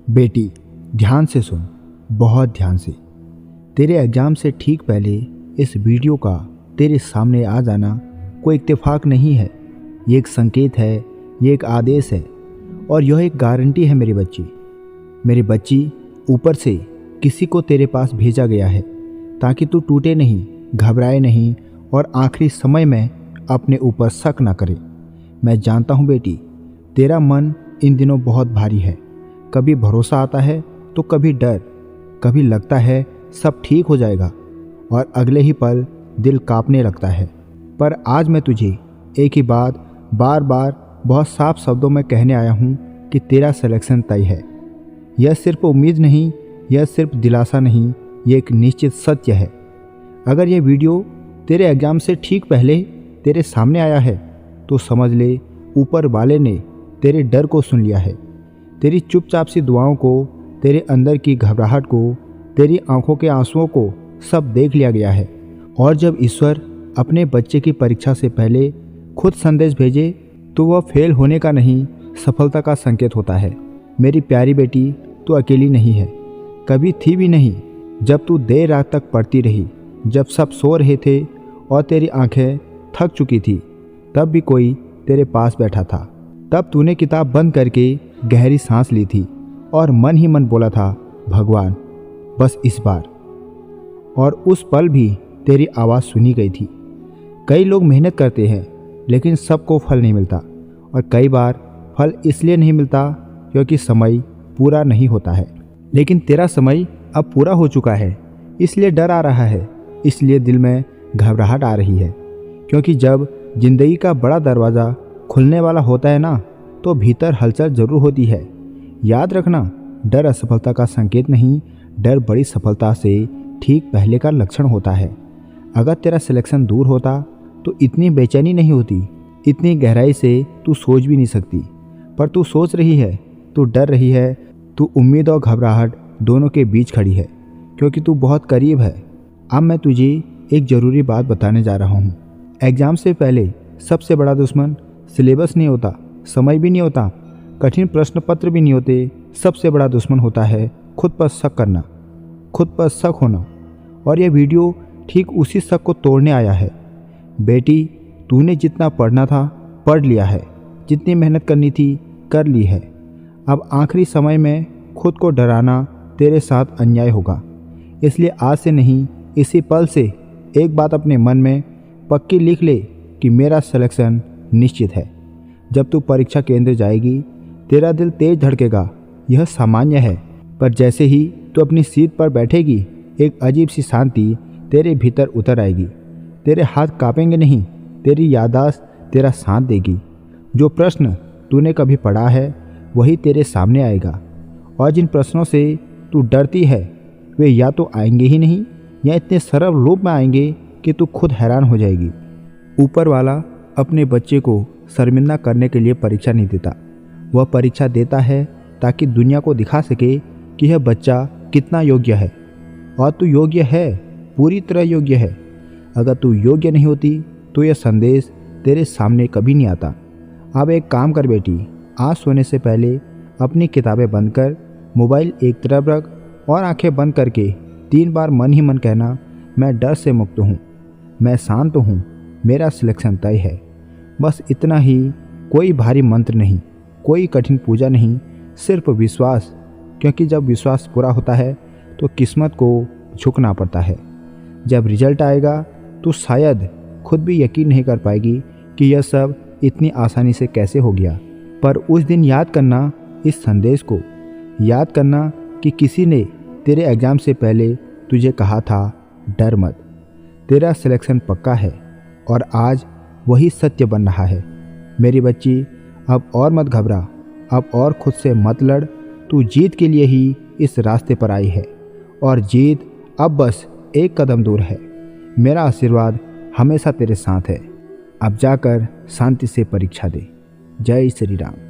बेटी, ध्यान से सुन, बहुत ध्यान से। तेरे एग्ज़ाम से ठीक पहले इस वीडियो का तेरे सामने आ जाना कोई इत्तेफाक नहीं है। ये एक संकेत है, ये एक आदेश है और यह एक गारंटी है मेरी बच्ची। मेरी बच्ची, ऊपर से किसी को तेरे पास भेजा गया है ताकि तू टूटे नहीं, घबराए नहीं और आखिरी समय में अपने ऊपर शक ना करे। मैं जानता हूँ बेटी, तेरा मन इन दिनों बहुत भारी है। कभी भरोसा आता है तो कभी डर, कभी लगता है सब ठीक हो जाएगा और अगले ही पल दिल कांपने लगता है। पर आज मैं तुझे एक ही बात बार बार बहुत साफ शब्दों में कहने आया हूँ कि तेरा सिलेक्शन तय है। यह सिर्फ उम्मीद नहीं, यह सिर्फ दिलासा नहीं, यह एक निश्चित सत्य है। अगर यह वीडियो तेरे एग्ज़ाम से ठीक पहले तेरे सामने आया है तो समझ ले ऊपर वाले ने तेरे डर को सुन लिया है, तेरी चुपचाप सी दुआओं को, तेरे अंदर की घबराहट को, तेरी आंखों के आंसुओं को सब देख लिया गया है। और जब ईश्वर अपने बच्चे की परीक्षा से पहले खुद संदेश भेजे तो वह फेल होने का नहीं, सफलता का संकेत होता है। मेरी प्यारी बेटी, तू अकेली नहीं है, कभी थी भी नहीं। जब तू देर रात तक पढ़ती रही, जब सब सो रहे थे और तेरी आंखें थक चुकी थी, तब भी कोई तेरे पास बैठा था। तब तूने किताब बंद करके गहरी सांस ली थी और मन ही मन बोला था, भगवान बस इस बार। और उस पल भी तेरी आवाज़ सुनी गई थी। कई लोग मेहनत करते हैं लेकिन सबको फल नहीं मिलता, और कई बार फल इसलिए नहीं मिलता क्योंकि समय पूरा नहीं होता है। लेकिन तेरा समय अब पूरा हो चुका है, इसलिए डर आ रहा है, इसलिए दिल में घबराहट आ रही है। क्योंकि जब जिंदगी का बड़ा दरवाज़ा खुलने वाला होता है ना, तो भीतर हलचल जरूर होती है। याद रखना, डर असफलता का संकेत नहीं, डर बड़ी सफलता से ठीक पहले का लक्षण होता है। अगर तेरा सिलेक्शन दूर होता तो इतनी बेचैनी नहीं होती, इतनी गहराई से तू सोच भी नहीं सकती। पर तू सोच रही है, तू डर रही है, तू उम्मीद और घबराहट दोनों के बीच खड़ी है, क्योंकि तू बहुत करीब है। अब मैं तुझे एक ज़रूरी बात बताने जा रहा हूँ। एग्ज़ाम से पहले सबसे बड़ा दुश्मन सिलेबस नहीं होता, समय भी नहीं होता, कठिन प्रश्न पत्र भी नहीं होते। सबसे बड़ा दुश्मन होता है खुद पर शक करना, खुद पर शक होना। और यह वीडियो ठीक उसी शक को तोड़ने आया है। बेटी, तूने जितना पढ़ना था पढ़ लिया है, जितनी मेहनत करनी थी कर ली है। अब आखिरी समय में खुद को डराना तेरे साथ अन्याय होगा। इसलिए आज से नहीं, इसी पल से एक बात अपने मन में पक्की लिख ले कि मेरा सिलेक्शन निश्चित है। जब तू परीक्षा केंद्र जाएगी, तेरा दिल तेज धड़केगा, यह सामान्य है। पर जैसे ही तू अपनी सीट पर बैठेगी, एक अजीब सी शांति तेरे भीतर उतर आएगी। तेरे हाथ कांपेंगे नहीं, तेरी याददाश्त तेरा साथ देगी। जो प्रश्न तूने कभी पढ़ा है वही तेरे सामने आएगा, और जिन प्रश्नों से तू डरती है वे या तो आएंगे ही नहीं, या इतने सरल रूप में आएंगे कि तू खुद हैरान हो जाएगी। ऊपर वाला अपने बच्चे को शर्मिंदा करने के लिए परीक्षा नहीं देता, वह परीक्षा देता है ताकि दुनिया को दिखा सके कि यह बच्चा कितना योग्य है। और तू योग्य है, पूरी तरह योग्य है। अगर तू योग्य नहीं होती तो यह संदेश तेरे सामने कभी नहीं आता। अब एक काम कर बेटी, आज सोने से पहले अपनी किताबें बंद कर, मोबाइल एक तरफ रख और आंखें बंद करके 3 बार मन ही मन कहना, मैं डर से मुक्त हूँ, मैं शांत हूँ, मेरा सिलेक्शन तय है। बस इतना ही, कोई भारी मंत्र नहीं, कोई कठिन पूजा नहीं, सिर्फ विश्वास। क्योंकि जब विश्वास पूरा होता है तो किस्मत को झुकना पड़ता है। जब रिजल्ट आएगा तो शायद खुद भी यकीन नहीं कर पाएगी कि यह सब इतनी आसानी से कैसे हो गया। पर उस दिन याद करना इस संदेश को, याद करना कि किसी ने तेरे एग्ज़ाम से पहले तुझे कहा था, डर मत, तेरा सिलेक्शन पक्का है। और आज वही सत्य बन रहा है। मेरी बच्ची, अब और मत घबरा, अब और खुद से मत लड़। तू जीत के लिए ही इस रास्ते पर आई है, और जीत अब बस एक कदम दूर है। मेरा आशीर्वाद हमेशा तेरे साथ है। अब जाकर शांति से परीक्षा दे। जय श्री राम।